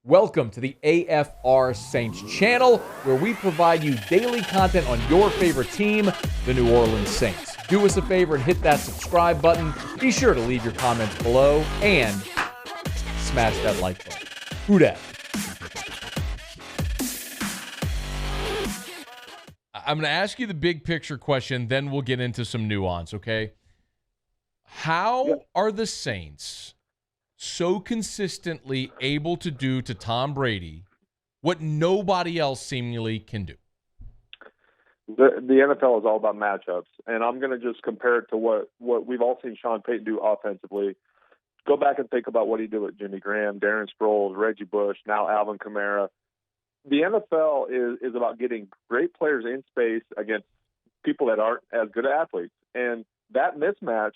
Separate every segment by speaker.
Speaker 1: Welcome to the AFR Saints channel, where we provide you daily content on your favorite team, the New Orleans Saints. Do us a favor and hit that subscribe button. Be sure to leave your comments below and smash that like button. Who dat? I'm going to ask you the big picture question, then we'll get into some nuance, okay? How are the Saints so consistently able to do to Tom Brady what nobody else seemingly can do?
Speaker 2: The NFL is all about matchups, and I'm going to just compare it to what we've all seen Sean Payton do offensively. Go back and think about what he did with Jimmy Graham, Darren Sproles, Reggie Bush, now Alvin Kamara. The NFL is about getting great players in space against people that aren't as good athletes, and that mismatch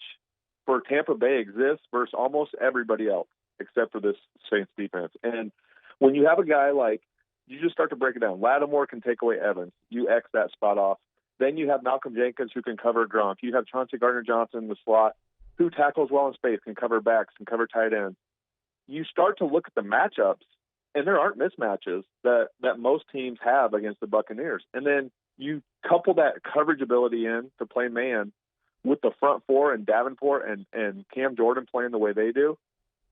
Speaker 2: for Tampa Bay exists versus almost everybody else except for this Saints defense. And when you have a guy like, you just start to break it down. Lattimore can take away Evans. You X that spot off. Then you have Malcolm Jenkins who can cover Gronk. You have Chauncey Gardner-Johnson in the slot who tackles well in space, can cover backs, can cover tight ends. You start to look at the matchups, and there aren't mismatches that most teams have against the Buccaneers. And then you couple that coverage ability in to play man with the front four and Davenport and Cam Jordan playing the way they do.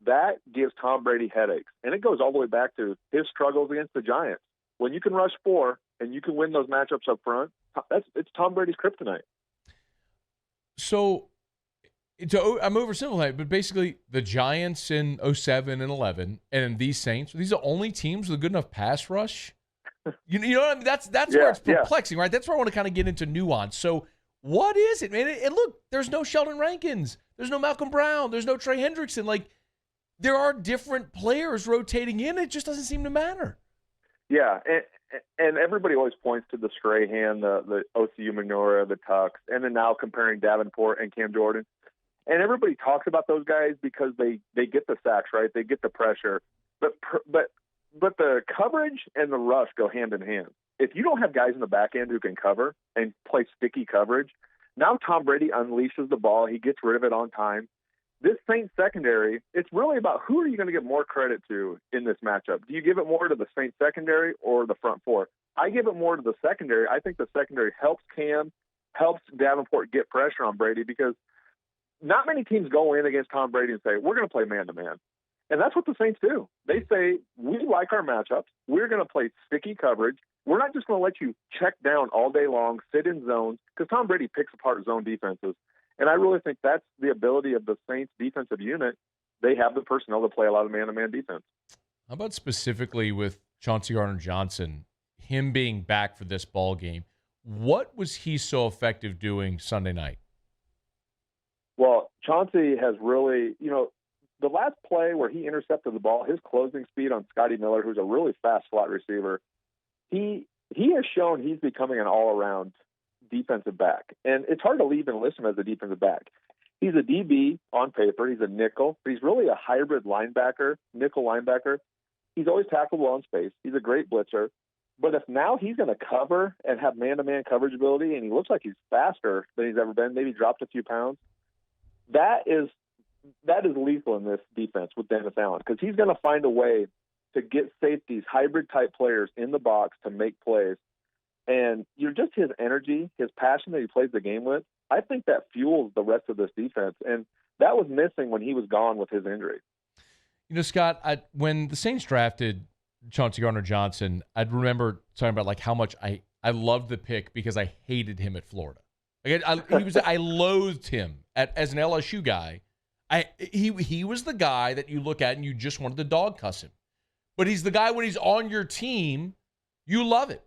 Speaker 2: That gives Tom Brady headaches. And it goes all the way back to his struggles against the Giants. When you can rush four and you can win those matchups up front, it's Tom Brady's kryptonite.
Speaker 1: So I'm oversimplifying, but basically the Giants in 07 and 11 and these Saints, these are the only teams with a good enough pass rush. You know what I mean? That's where it's perplexing, right? That's where I want to kind of get into nuance. So what is it, man? And look, there's no Sheldon Rankins. There's no Malcolm Brown. There's no Trey Hendrickson. Like, there are different players rotating in. It just doesn't seem to matter.
Speaker 2: Yeah, and everybody always points to the Strahan, the OCU Minora, the Tux, and then now comparing Davenport and Cam Jordan. And everybody talks about those guys because they get the sacks, right? They get the pressure. But the coverage and the rush go hand in hand. If you don't have guys in the back end who can cover and play sticky coverage, now Tom Brady unleashes the ball. He gets rid of it on time. This Saints secondary, it's really about who are you going to give more credit to in this matchup. Do you give it more to the Saints secondary or the front four? I give it more to the secondary. I think the secondary helps Cam, helps Davenport get pressure on Brady because not many teams go in against Tom Brady and say, we're going to play man-to-man. And that's what the Saints do. They say, we like our matchups. We're going to play sticky coverage. We're not just going to let you check down all day long, sit in zones, because Tom Brady picks apart zone defenses. And I really think that's the ability of the Saints defensive unit. They have the personnel to play a lot of man-to-man defense.
Speaker 1: How about specifically with Chauncey Gardner-Johnson, him being back for this ball game? What was he so effective doing Sunday night?
Speaker 2: Well, Chauncey has really, the last play where he intercepted the ball, his closing speed on Scotty Miller, who's a really fast slot receiver, he has shown he's becoming an all-around defensive back. And it's hard to even list him as a defensive back. He's a DB on paper. He's a nickel. But he's really a hybrid linebacker, nickel linebacker. He's always tackled well in space. He's a great blitzer. But if now he's going to cover and have man-to-man coverage ability, and he looks like he's faster than he's ever been, maybe dropped a few pounds, that is lethal in this defense with Dennis Allen because he's going to find a way to get safeties, hybrid-type players in the box to make plays. And just his energy, his passion that he plays the game with, I think that fuels the rest of this defense. And that was missing when he was gone with his injury.
Speaker 1: Scott, when the Saints drafted Chauncey Gardner-Johnson, I'd remember talking about like how much I loved the pick because I hated him at Florida. I loathed him as an LSU guy. He was the guy that you look at and you just wanted to dog cuss him. But he's the guy when he's on your team, you love it.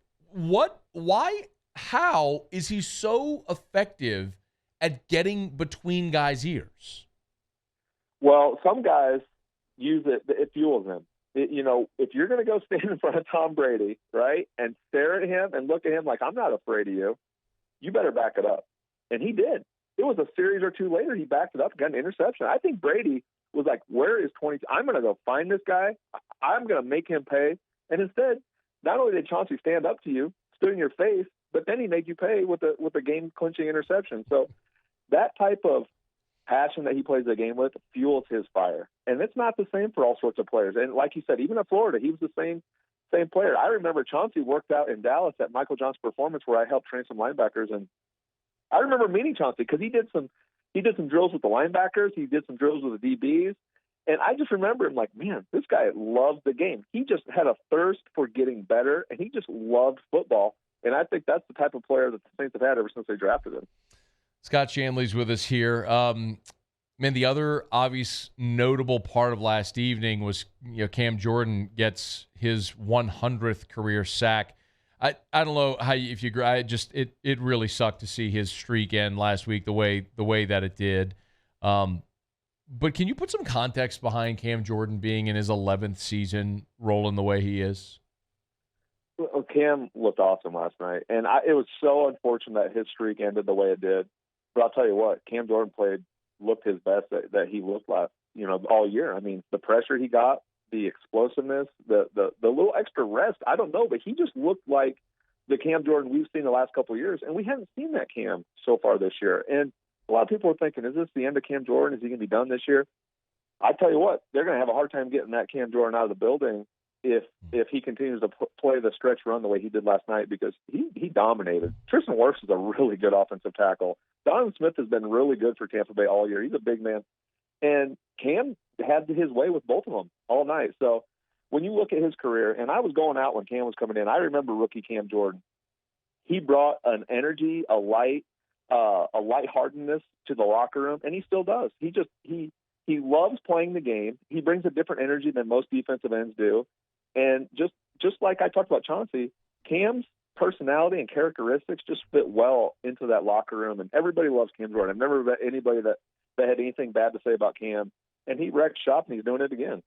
Speaker 1: How is he so effective at getting between guys' ears?
Speaker 2: Well, some guys use it. It fuels them. If you're going to go stand in front of Tom Brady, right, and stare at him and look at him like, I'm not afraid of you, you better back it up. And he did. It was a series or two later, he backed it up, got an interception. I think Brady was like, where is 20? I'm going to go find this guy. I'm going to make him pay. And instead, not only did Chauncey stand up to you, stood in your face, but then he made you pay with a game-clinching interception. So that type of passion that he plays the game with fuels his fire. And it's not the same for all sorts of players. And like you said, even at Florida, he was the same player. I remember Chauncey worked out in Dallas at Michael John's Performance, where I helped train some linebackers. And I remember meeting Chauncey because he did some drills with the linebackers. He did some drills with the DBs. And I just remember him like, man, this guy loved the game. He just had a thirst for getting better, and he just loved football. And I think that's the type of player that the Saints have had ever since they drafted him.
Speaker 1: Scott Shanle's with us here. Man, the other obvious notable part of last evening was, Cam Jordan gets his 100th career sack. I don't know how if you agree. It really sucked to see his streak end last week the way that it did. But can you put some context behind Cam Jordan being in his 11th season, rolling the way he is?
Speaker 2: Well, Cam looked awesome last night, and it was so unfortunate that his streak ended the way it did. But I'll tell you what, Cam Jordan looked his best that he looked like, all year. I mean, the pressure he got, the explosiveness, the little extra rest, I don't know, but he just looked like the Cam Jordan we've seen the last couple of years, and we haven't seen that Cam so far this year. And a lot of people are thinking, is this the end of Cam Jordan? Is he going to be done this year? I tell you what, they're going to have a hard time getting that Cam Jordan out of the building if he continues to play the stretch run the way he did last night, because he dominated. Tristan Wirfs is a really good offensive tackle. Donovan Smith has been really good for Tampa Bay all year. He's a big man. And Cam had his way with both of them all night. So when you look at his career, and I was going out when Cam was coming in, I remember rookie Cam Jordan. He brought an energy, a lightheartedness to the locker room, and he still does. He loves playing the game. He brings a different energy than most defensive ends do. And just like I talked about Chauncey, Cam's personality and characteristics just fit well into that locker room, and everybody loves Cam Jordan. I've never met anybody that had anything bad to say about Cam, and he wrecked shop, and he's doing it again.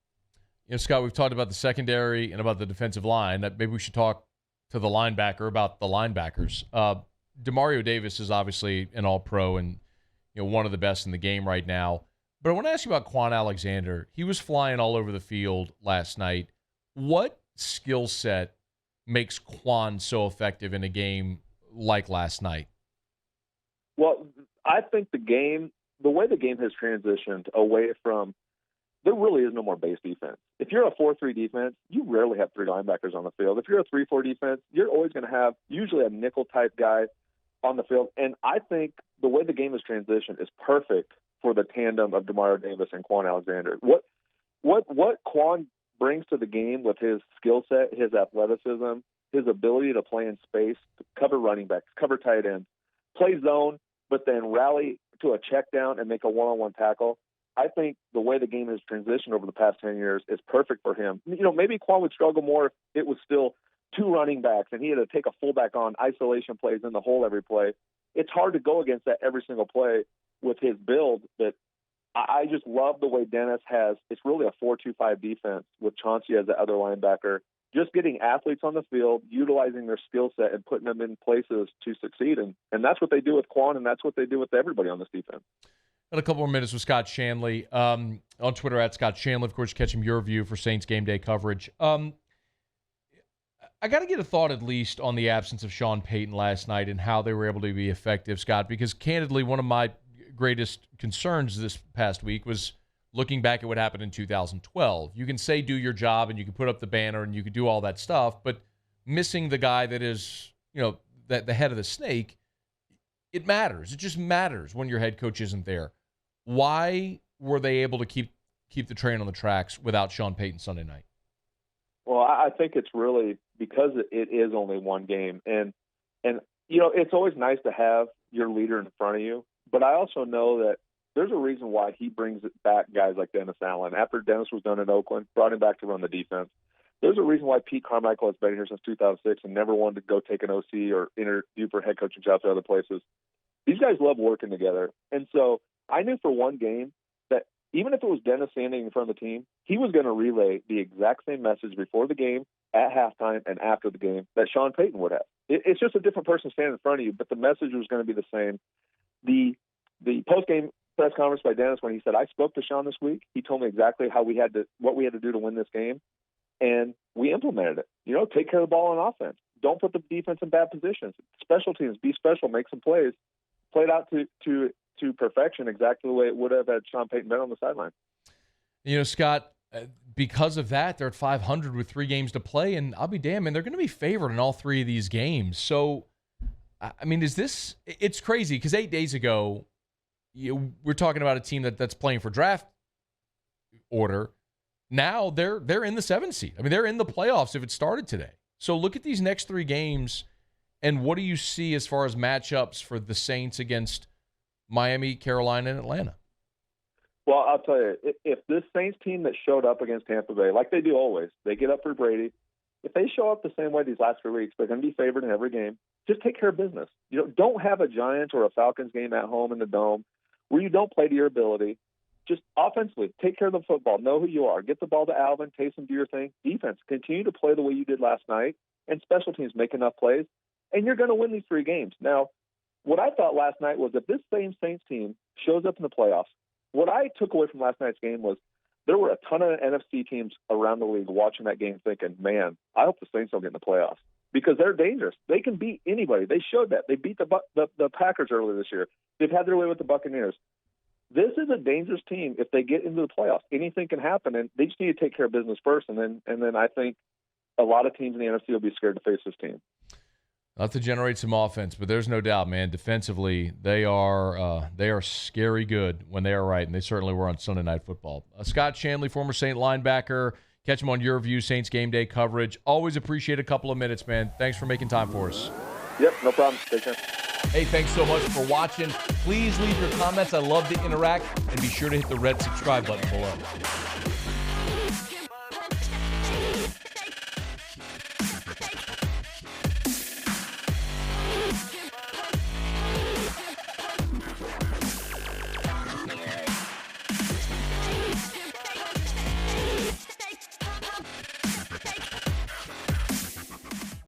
Speaker 1: Scott, we've talked about the secondary and about the defensive line. Maybe we should talk to the linebacker about the linebackers. Demario Davis is obviously an all-pro and one of the best in the game right now. But I want to ask you about Kwon Alexander. He was flying all over the field last night. What skill set makes Kwon so effective in a game like last night?
Speaker 2: Well, I think the way the game has transitioned away from, there really is no more base defense. If you're a 4-3 defense, you rarely have three linebackers on the field. If you're a 3-4 defense, you're always going to have usually a nickel-type guy on the field. And I think the way the game has transitioned is perfect for the tandem of Demario Davis and Kwon Alexander. What Kwon brings to the game with his skill set, his athleticism, his ability to play in space, cover running backs, cover tight ends, play zone, but then rally to a check down and make a one-on-one tackle. I think the way the game has transitioned over the past 10 years is perfect for him. Maybe Kwon would struggle more if it was still two running backs and he had to take a fullback on isolation plays in the hole every play. It's hard to go against that every single play with his build, but I just love the way Dennis has, it's really a 4-2-5 defense with Chauncey as the other linebacker, just getting athletes on the field, utilizing their skill set and putting them in places to succeed. And that's what they do with Kwon, and that's what they do with everybody on this defense.
Speaker 1: Got a couple more minutes with Scott Shanle. On Twitter at Scott Shanle, of course, catch him your view for Saints game day coverage. I got to get a thought at least on the absence of Sean Payton last night and how they were able to be effective, Scott, because candidly, one of my greatest concerns this past week was looking back at what happened in 2012. You can say do your job and you can put up the banner and you can do all that stuff, but missing the guy that is, the head of the snake, it matters. It just matters when your head coach isn't there. Why were they able to keep the train on the tracks without Sean Payton Sunday night?
Speaker 2: Well, I think it's really because it is only one game. And it's always nice to have your leader in front of you. But I also know that there's a reason why he brings back guys like Dennis Allen. After Dennis was done in Oakland, brought him back to run the defense. There's a reason why Pete Carmichael has been here since 2006 and never wanted to go take an OC or interview for head coaching jobs at other places. These guys love working together. And so I knew for one game that even if it was Dennis standing in front of the team, he was going to relay the exact same message before the game, at halftime, and after the game that Sean Payton would have. It's just a different person standing in front of you, but the message was going to be the same. The post-game press conference by Dennis, when he said, I spoke to Sean this week, he told me exactly what we had to do to win this game, and we implemented it. Take care of the ball on offense. Don't put the defense in bad positions. Special teams, be special, make some plays. played out to perfection, exactly the way it would have had Sean Payton been on the sideline.
Speaker 1: You know, Scott, because of that, they're at 500 with 3 games to play, and I'll be damned, man, they're going to be favored in all 3 of these games. So, I mean, it's crazy because 8 days ago, we're talking about a team that's playing for draft order. Now they're in the 7th seed. I mean, they're in the playoffs if it started today. So look at these next 3 games, and what do you see as far as matchups for the Saints against Miami, Carolina, and Atlanta?
Speaker 2: Well, I'll tell you, if this Saints team that showed up against Tampa Bay, like they do always, they get up for Brady. If they show up the same way these last 3 weeks, they're going to be favored in every game. Just take care of business. You know, don't have a Giants or a Falcons game at home in the Dome where you don't play to your ability. Just offensively, take care of the football. Know who you are. Get the ball to Alvin. Taysom, do your thing. Defense, continue to play the way you did last night. And special teams, make enough plays. And you're going to win these 3 games. Now, what I thought last night was if this same Saints team shows up in the playoffs, what I took away from last night's game was there were a ton of NFC teams around the league watching that game thinking, man, I hope the Saints don't get in the playoffs because they're dangerous. They can beat anybody. They showed that. They beat the Packers earlier this year. They've had their way with the Buccaneers. This is a dangerous team if they get into the playoffs. Anything can happen, and they just need to take care of business first, and then I think a lot of teams in the NFC will be scared to face this team.
Speaker 1: Not to generate some offense, but there's no doubt, man. Defensively, they are scary good when they are right, and they certainly were on Sunday Night Football. Scott Shanle, former Saint linebacker. Catch him on Your View Saints game day coverage. Always appreciate a couple of minutes, man. Thanks for making time for us.
Speaker 2: Yep, no problem. Take care.
Speaker 1: Hey, thanks so much for watching. Please leave your comments. I love to interact, and be sure to hit the red subscribe button below.